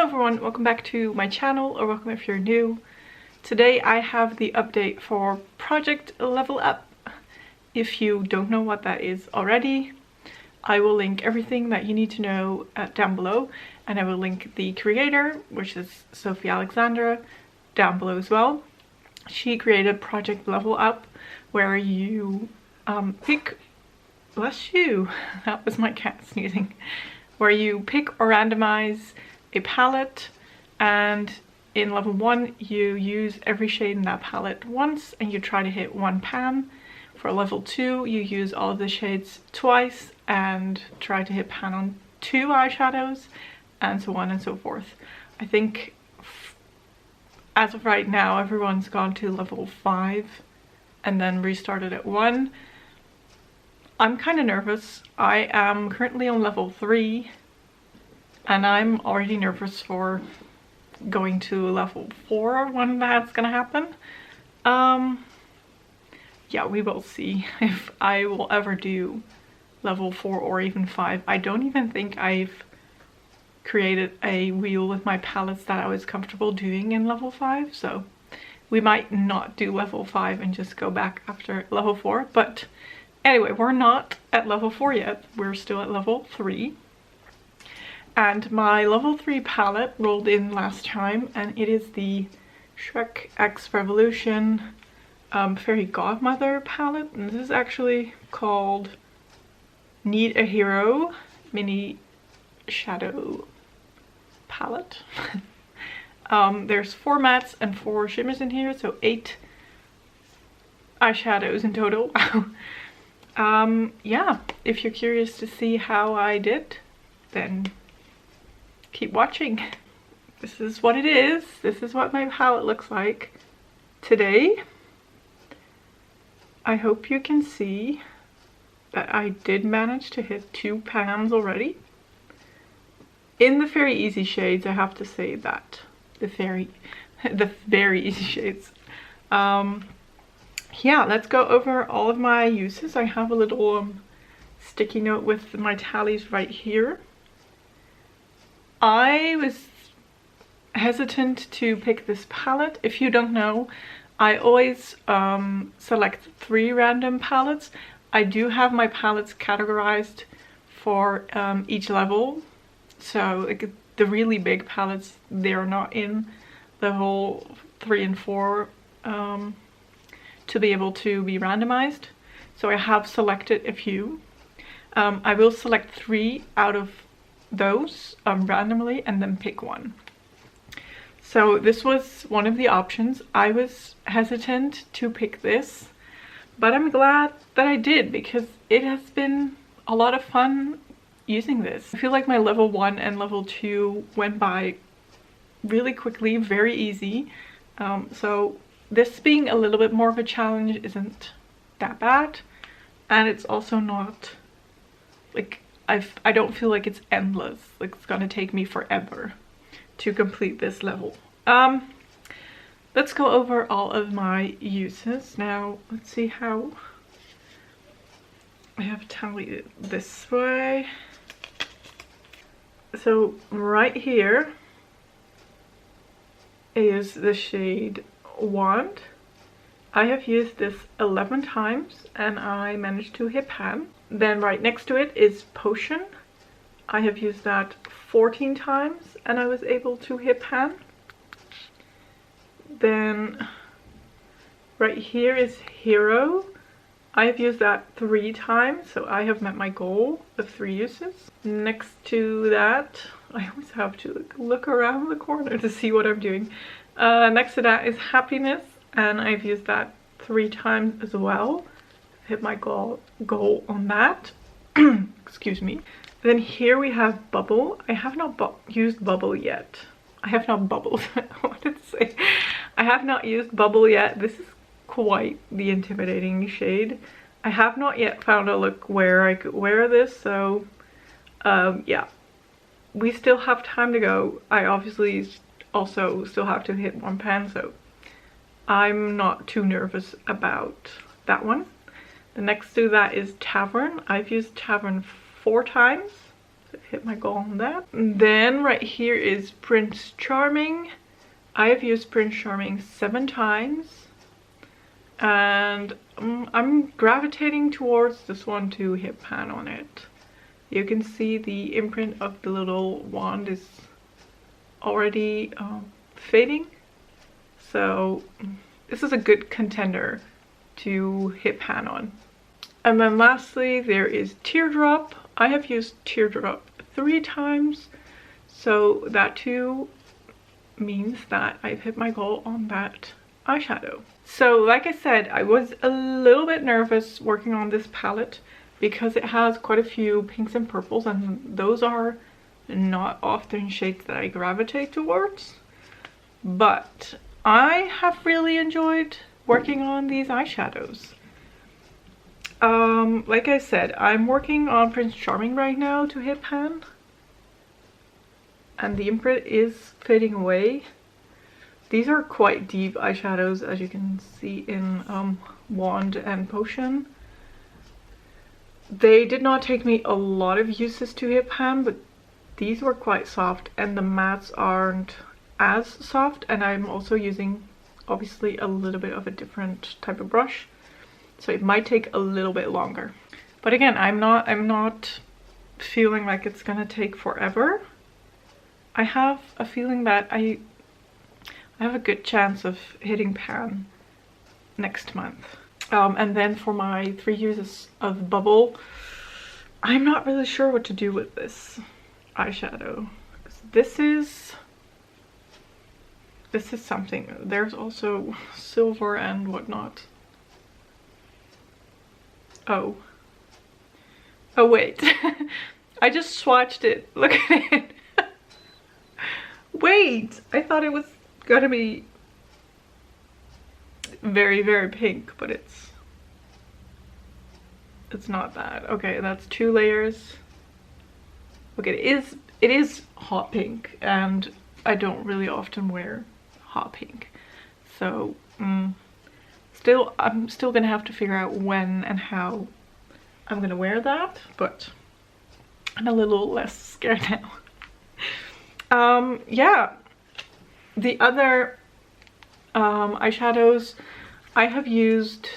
everyone, welcome back to my channel, or welcome if you're new. Today I have the update for Project Level Up. If you don't know what that is already, I will link everything that you need to know down below, and I will link the creator, which is Sophie Alexandra, down below as well. She created Project Level Up, where you pick, bless you, that was my cat sneezing, where you pick or randomize a palette, and in level 1 you use every shade in that palette once and you try to hit one pan. For level 2 you use all of the shades twice and try to hit pan on 2 eyeshadows, and so on and so forth. I think as of right now everyone's gone to level 5 and then restarted at 1. I'm kind of nervous. I am currently on level 3 and I'm already nervous for going to level 4 when that's gonna happen. Yeah, we will see if I will ever do level 4 or even 5. I don't even think I've created a wheel with my palettes that I was comfortable doing in level 5, so we might not do level 5 and just go back after level 4. But anyway, we're not at level 4 yet, we're still at level 3. And my level 3 palette rolled in last time, and it is the Shrek X Revolution Fairy Godmother palette. And this is actually called Need a Hero Mini Shadow palette. There's 4 mattes and 4 shimmers in here, so 8 eyeshadows in total. Yeah, if you're curious to see how I did, then keep watching. This is what it is. This is what my palette looks like today. I hope you can see that I did manage to hit 2 pans already. In the very easy shades, I have to say that. The very easy shades. Yeah, let's go over all of my uses. I have a little sticky note with my tallies right here. I was hesitant to pick this palette. If you don't know, I always select 3 random palettes. I do have my palettes categorized for each level. So like, the really big palettes, they're not in level 3 and 4 to be able to be randomized. So I have selected a few. I will select 3 out of those randomly and then pick one. So this was one of the options. I was hesitant to pick this, but I'm glad that I did because it has been a lot of fun using this. I feel like my level 1 and level 2 went by really quickly, very easy. So this being a little bit more of a challenge isn't that bad, and it's also not like I don't feel like it's endless, like it's gonna take me forever to complete this level. Let's go over all of my uses. Now, let's see how I have tallied it this way. So right here is the shade Wand. I have used this 11 times and I managed to hit pan. Then right next to it is Potion. I have used that 14 times and I was able to hit pan. Then right here is Hero. I have used that 3 times, so I have met my goal of 3 uses. Next to that, I always have to look around the corner to see what I'm doing. Next to that is Happiness, and I've used that 3 times as well. Hit my goal on that. Excuse me. Then here we have Bubble. I have not used Bubble yet. I have not bubbled. I wanted to say I have not used Bubble yet. This is quite the intimidating shade. I have not yet found a look where I could wear this, so yeah, we still have time to go. I obviously also still have to hit 1 pan, so I'm not too nervous about that one. The next to that is Tavern. I've used Tavern 4 times. So hit my goal on that. And then right here is Prince Charming. I have used Prince Charming 7 times. And I'm gravitating towards this one to hit pan on it. You can see the imprint of the little wand is already fading. So this is a good contender to hit pan on. And then lastly, there is Teardrop. I have used Teardrop 3 times. So that too means that I've hit my goal on that eyeshadow. So like I said, I was a little bit nervous working on this palette because it has quite a few pinks and purples, and those are not often shades that I gravitate towards. But I have really enjoyed working on these eyeshadows. Like I said, I'm working on Prince Charming right now to hit pan. And the imprint is fading away. These are quite deep eyeshadows, as you can see in Wand and Potion. They did not take me a lot of uses to hit pan, but these were quite soft, and the mattes aren't as soft, and I'm also using obviously a little bit of a different type of brush, so it might take a little bit longer. But again, I'm not feeling like it's gonna take forever. I have a feeling that I have a good chance of hitting pan next month. And then for my 3 uses of Bubble, I'm not really sure what to do with this eyeshadow. This is something. There's also silver and whatnot. Oh wait. I just swatched it. Look at it. Wait, I thought it was gonna be very, very pink, but it's not that. Okay, that's 2 layers. Okay, it is hot pink, and I don't really often wear hot pink. So, I'm still gonna have to figure out when and how I'm gonna wear that, but I'm a little less scared now. Yeah, the other eyeshadows, I have used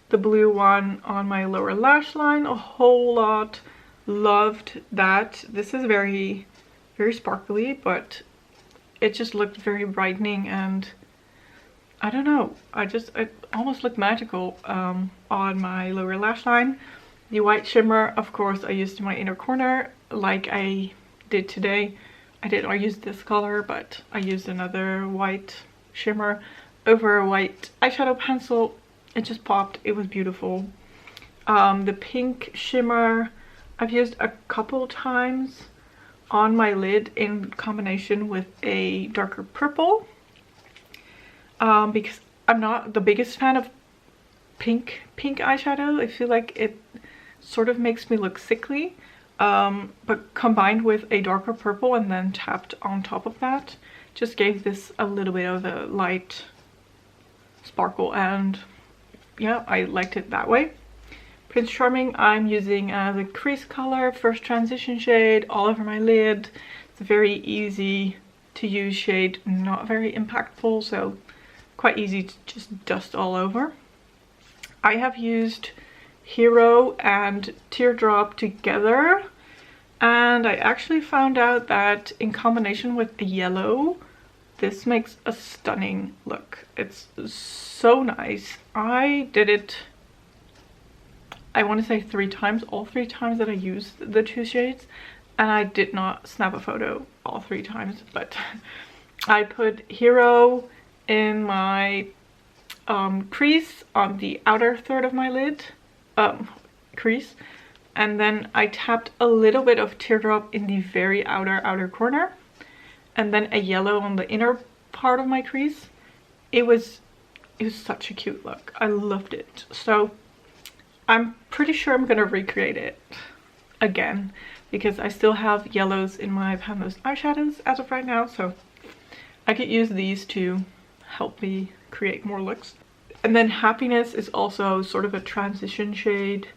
the blue one on my lower lash line a whole lot. Loved that. This is very, very sparkly, but it just looked very brightening, and I don't know, it almost looked magical on my lower lash line. The white shimmer, of course, I used in my inner corner like I did today. I used this color, but I used another white shimmer over a white eyeshadow pencil. It just popped. It was beautiful. The pink shimmer I've used a couple times on my lid in combination with a darker purple, because I'm not the biggest fan of pink eyeshadow. I feel like it sort of makes me look sickly. But combined with a darker purple and then tapped on top of that just gave this a little bit of a light sparkle, and yeah, I liked it that way. Prince Charming I'm using as a crease color, first transition shade, all over my lid. It's a very easy to use shade, not very impactful, so quite easy to just dust all over. I have used Hero and Teardrop together, and I actually found out that in combination with a yellow, this makes a stunning look. It's so nice. I did it, I want to say 3 times, all 3 times that I used the 2 shades, and I did not snap a photo all 3 times, but I put Hero in my crease on the outer third of my lid, crease, and then I tapped a little bit of Teardrop in the very outer corner, and then a yellow on the inner part of my crease. It was such a cute look. I loved it. So I'm pretty sure I'm gonna recreate it again, because I still have yellows in my Pan Those eyeshadows as of right now, so I could use these to help me create more looks. And then Happiness is also sort of a transition shade,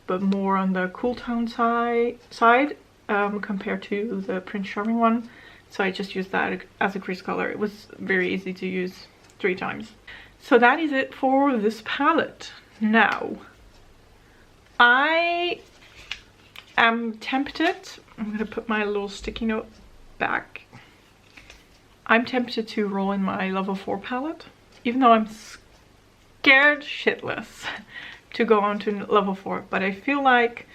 but more on the cool tone side. compared to the Prince Charming one. So I just used that as a crease color. It was very easy to use 3 times. So that is it for this palette. Now, I am tempted, I'm gonna put my little sticky note back. I'm tempted to roll in my level 4 palette, even though I'm scared shitless to go on to level 4. But I feel like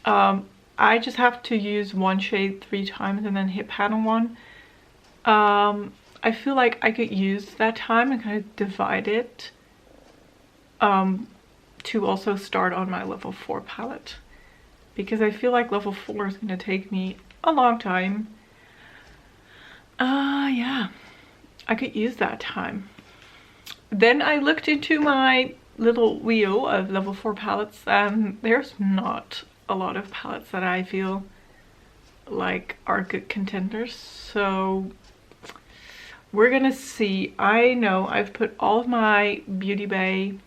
I just have to use one shade 3 times and then hit pan on one. I feel like I could use that time and kind of divide it to also start on my level 4 palette, because I feel like level 4 is going to take me a long time. Yeah, I could use that time. Then I looked into my little wheel of level 4 palettes, and there's not a lot of palettes that I feel like are good contenders. So we're gonna see. I know I've put all of my Beauty Bay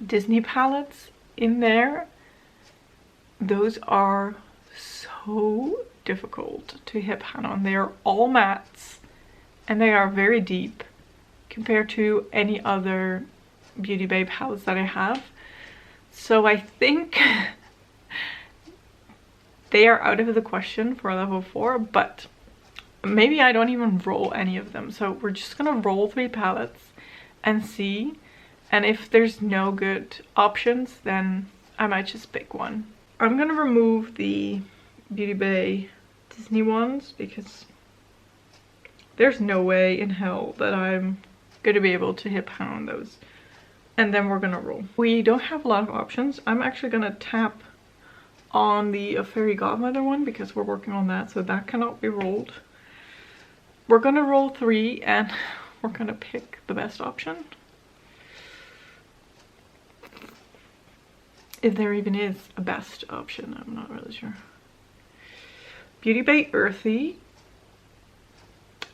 Disney palettes in there. Those are so difficult to hit pan on. They are all mattes and they are very deep compared to any other Beauty Bay palettes that I have. So I think they are out of the question for level 4, but maybe I don't even roll any of them. So we're just gonna roll 3 palettes and see. And if there's no good options, then I might just pick one. I'm gonna remove the Beauty Bay Disney ones because there's no way in hell that I'm gonna be able to hit pan on those. And then we're gonna roll. We don't have a lot of options. I'm actually gonna tap on the Fairy Godmother one because we're working on that, so that cannot be rolled. We're gonna roll 3 and we're gonna pick the best option. If there even is a best option, I'm not really sure. Beauty Bay Earthy.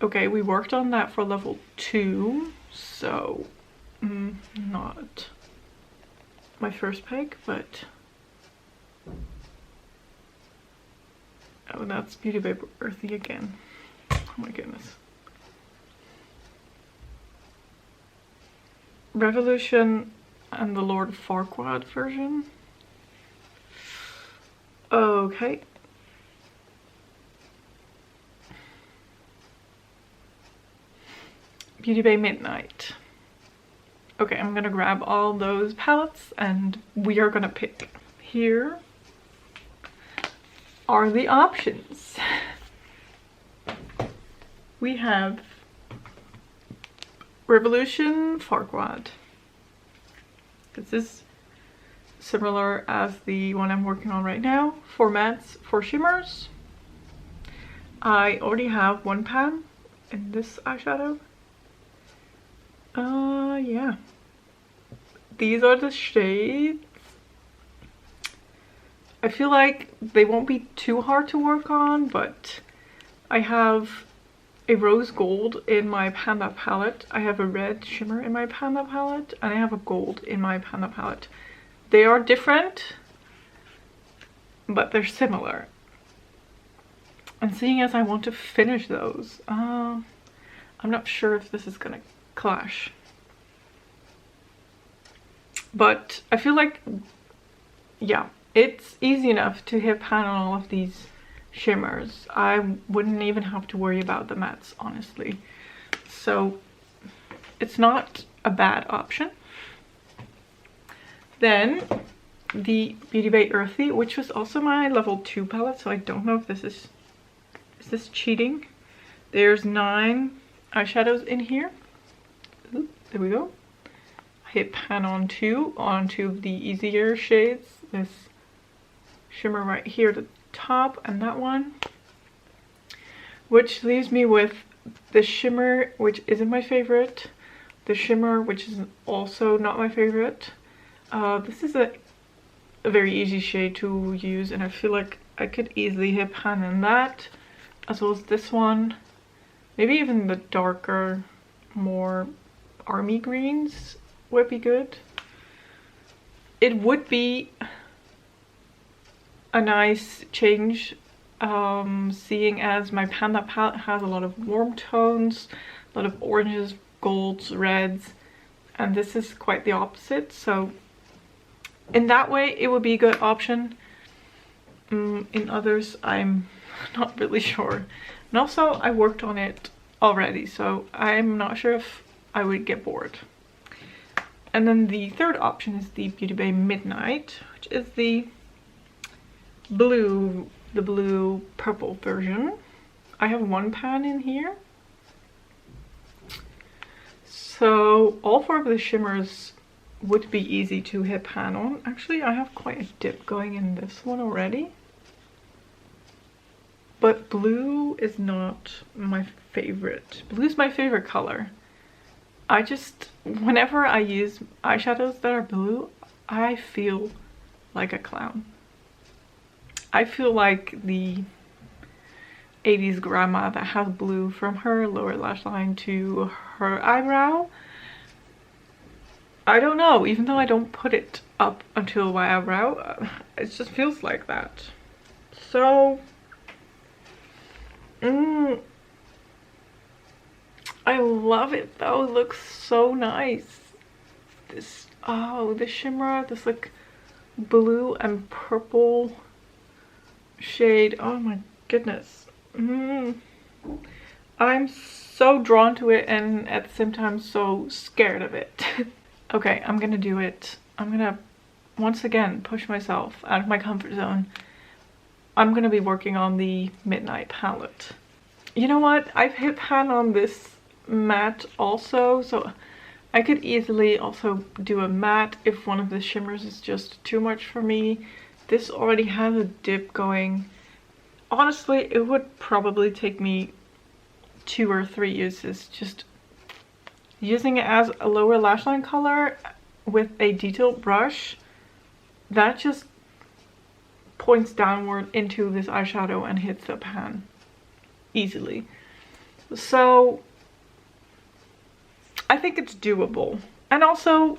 Okay, we worked on that for level 2, so not my first pick, but oh, that's Beauty Bay Earthy again. Oh my goodness. Revolution and the Lord Farquaad version. Okay. Beauty Bay Midnight. Okay, I'm gonna grab all those palettes and we are gonna pick. Here are the options. We have Revolution Farquaad. This is similar as the one I'm working on right now. 4 mattes, 4 shimmers. I already have 1 pan in this eyeshadow. Yeah. These are the shades. I feel like they won't be too hard to work on, but I have a rose gold in my Panda palette. I have a red shimmer in my Panda palette, and I have a gold in my Panda palette. They are different, but they're similar. And seeing as I want to finish those, I'm not sure if this is gonna clash. But I feel like, yeah, it's easy enough to hit pan on all of these shimmers. I wouldn't even have to worry about the mattes, honestly. So it's not a bad option. Then the Beauty Bay Earthy, which was also my level 2 palette, so I don't know if this is this cheating? There's 9 eyeshadows in here. Ooh, there we go. Hit pan on 2 onto the easier shades. This shimmer right here at the top and that one, which leaves me with the shimmer, which isn't my favorite, the shimmer, which is also not my favorite. This is a very easy shade to use, and I feel like I could easily hit pan in that, as well as this one. Maybe even the darker, more army greens would be good. It would be a nice change, seeing as my Panda palette has a lot of warm tones, a lot of oranges, golds, reds, and this is quite the opposite. So in that way it would be a good option. In others I'm not really sure. And also I worked on it already, so I'm not sure if I would get bored. And then the third option is the Beauty Bay Midnight, which is the blue purple version. I have one pan in here. So all four of the shimmers would be easy to hit pan on. Actually, I have quite a dip going in this one already. But blue is not my favorite. Blue is my favorite color. Whenever I use eyeshadows that are blue, I feel like a clown. I feel like the 80s grandma that has blue from her lower lash line to her eyebrow. I don't know, even though I don't put it up until my eyebrow, it just feels like that. So, I love it though, it looks so nice. This, oh, the shimmer, this like blue and purple shade, oh my goodness. I'm so drawn to it and at the same time so scared of it. Okay, I'm gonna do it. I'm gonna once again push myself out of my comfort zone. I'm gonna be working on the Midnight palette. You know what? I've hit pan on this matte also, so I could easily also do a matte if one of the shimmers is just too much for me. This already has a dip going. Honestly, it would probably take me 2 or 3 uses just using it as a lower lash line color with a detailed brush that just points downward into this eyeshadow and hits the pan easily. So I think it's doable. And also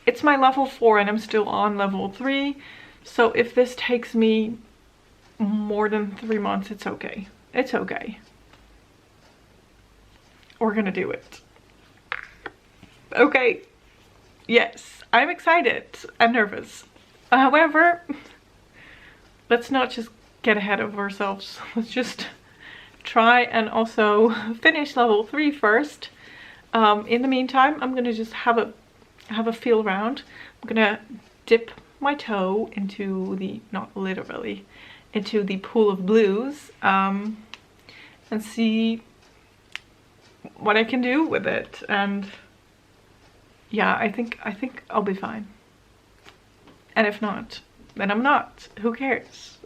it's my level 4 and I'm still on level 3. So if this takes me more than 3 months, it's okay. It's okay. We're gonna do it. Okay. Yes, I'm excited. I'm nervous. However, let's not just get ahead of ourselves. Let's just try and also finish level 3 first. In the meantime, I'm gonna just have a feel around. I'm gonna dip my toe into the, not literally, into the pool of blues, and see what I can do with it. And yeah, I think I'll be fine. And if not, then I'm not. Who cares?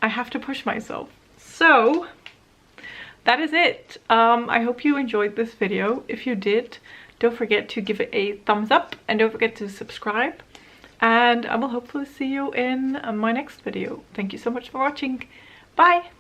I have to push myself. So that is it. I hope you enjoyed this video. If you did, don't forget to give it a thumbs up and don't forget to subscribe. And I will hopefully see you in my next video. Thank you so much for watching. Bye!